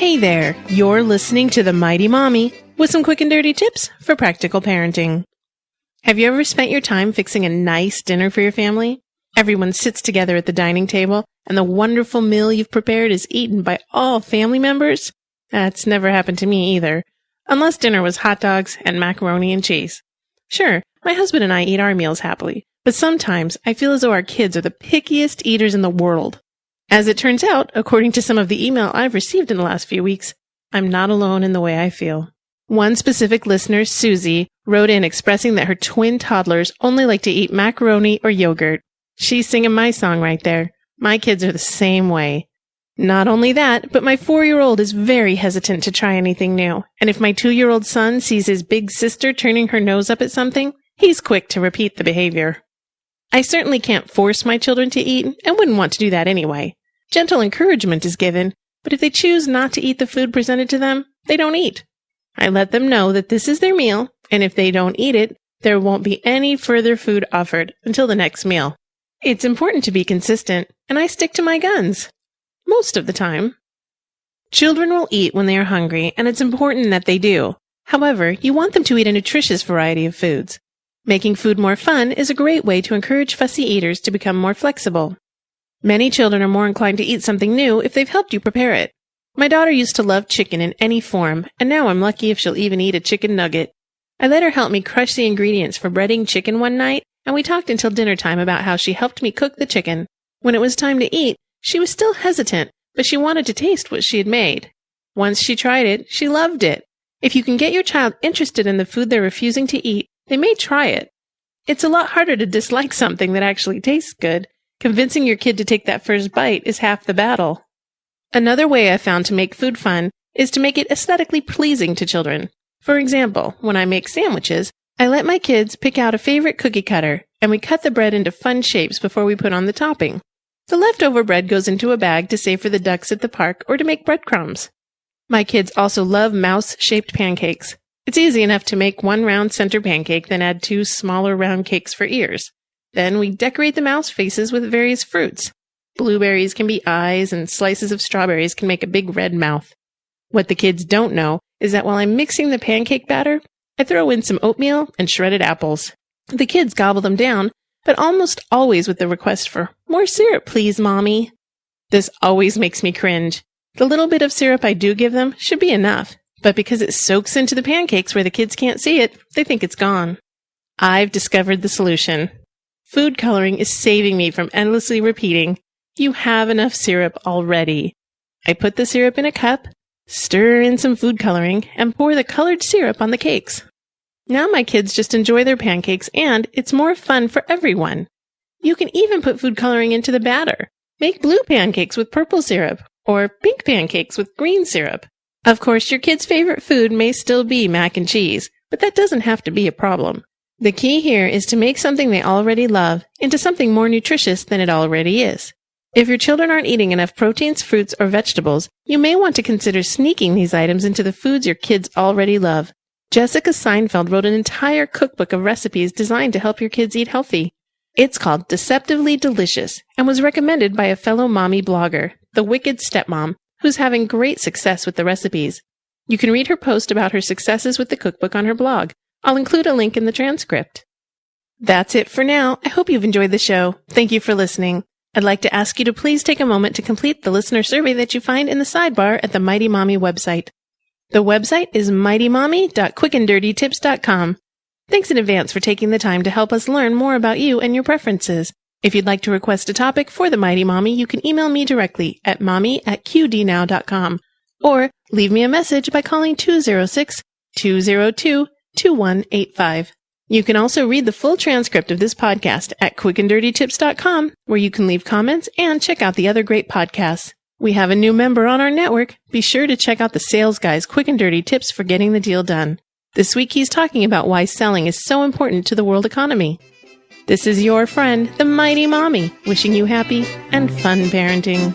Hey there, you're listening to The Mighty Mommy with some quick and dirty tips for practical parenting. Have you ever spent your time fixing a nice dinner for your family? Everyone sits together at the dining table and the wonderful meal you've prepared is eaten by all family members? That's never happened to me either, unless dinner was hot dogs and macaroni and cheese. Sure, my husband and I eat our meals happily, but sometimes I feel as though our kids are the pickiest eaters in the world. As it turns out, according to some of the email I've received in the last few weeks, I'm not alone in the way I feel. One specific listener, Susie, wrote in expressing that her twin toddlers only like to eat macaroni or yogurt. She's singing my song right there. My kids are the same way. Not only that, but my 4-year-old is very hesitant to try anything new. And if my 2-year-old son sees his big sister turning her nose up at something, he's quick to repeat the behavior. I certainly can't force my children to eat and wouldn't want to do that anyway. Gentle encouragement is given, but if they choose not to eat the food presented to them, they don't eat. I let them know that this is their meal, and if they don't eat it, there won't be any further food offered until the next meal. It's important to be consistent, and I stick to my guns. Most of the time. Children will eat when they are hungry, and it's important that they do. However, you want them to eat a nutritious variety of foods. Making food more fun is a great way to encourage fussy eaters to become more flexible. Many children are more inclined to eat something new if they've helped you prepare it. My daughter used to love chicken in any form, and now I'm lucky if she'll even eat a chicken nugget. I let her help me crush the ingredients for breading chicken one night, and we talked until dinner time about how she helped me cook the chicken. When it was time to eat, she was still hesitant, but she wanted to taste what she had made. Once she tried it, she loved it. If you can get your child interested in the food they're refusing to eat, they may try it. It's a lot harder to dislike something that actually tastes good. Convincing your kid to take that first bite is half the battle. Another way I found to make food fun is to make it aesthetically pleasing to children. For example, when I make sandwiches, I let my kids pick out a favorite cookie cutter, and we cut the bread into fun shapes before we put on the topping. The leftover bread goes into a bag to save for the ducks at the park or to make breadcrumbs. My kids also love mouse-shaped pancakes. It's easy enough to make one round center pancake, then add 2 smaller round cakes for ears. Then we decorate the mouse faces with various fruits. Blueberries can be eyes, and slices of strawberries can make a big red mouth. What the kids don't know is that while I'm mixing the pancake batter, I throw in some oatmeal and shredded apples. The kids gobble them down, but almost always with the request for, "More syrup, please, Mommy." This always makes me cringe. The little bit of syrup I do give them should be enough, but because it soaks into the pancakes where the kids can't see it, they think it's gone. I've discovered the solution. Food coloring is saving me from endlessly repeating, "You have enough syrup already." I put the syrup in a cup, stir in some food coloring, and pour the colored syrup on the cakes. Now my kids just enjoy their pancakes, and it's more fun for everyone. You can even put food coloring into the batter. Make blue pancakes with purple syrup, or pink pancakes with green syrup. Of course, your kid's favorite food may still be mac and cheese, but that doesn't have to be a problem. The key here is to make something they already love into something more nutritious than it already is. If your children aren't eating enough proteins, fruits, or vegetables, you may want to consider sneaking these items into the foods your kids already love. Jessica Seinfeld wrote an entire cookbook of recipes designed to help your kids eat healthy. It's called Deceptively Delicious and was recommended by a fellow mommy blogger, The Wicked Stepmom, who's having great success with the recipes. You can read her post about her successes with the cookbook on her blog. I'll include a link in the transcript. That's it for now. I hope you've enjoyed the show. Thank you for listening. I'd like to ask you to please take a moment to complete the listener survey that you find in the sidebar at the Mighty Mommy website. The website is mightymommy.quickanddirtytips.com. Thanks in advance for taking the time to help us learn more about you and your preferences. If you'd like to request a topic for the Mighty Mommy, you can email me directly at mommy@qdnow.com or leave me a message by calling 206-202-2185. You can also read the full transcript of this podcast at quickanddirtytips.com, where you can leave comments and check out the other great podcasts. We have a new member on our network. Be sure to check out the Sales Guy's Quick and Dirty Tips for Getting the Deal Done. This week he's talking about why selling is so important to the world economy. This is your friend, the Mighty Mommy, wishing you happy and fun parenting.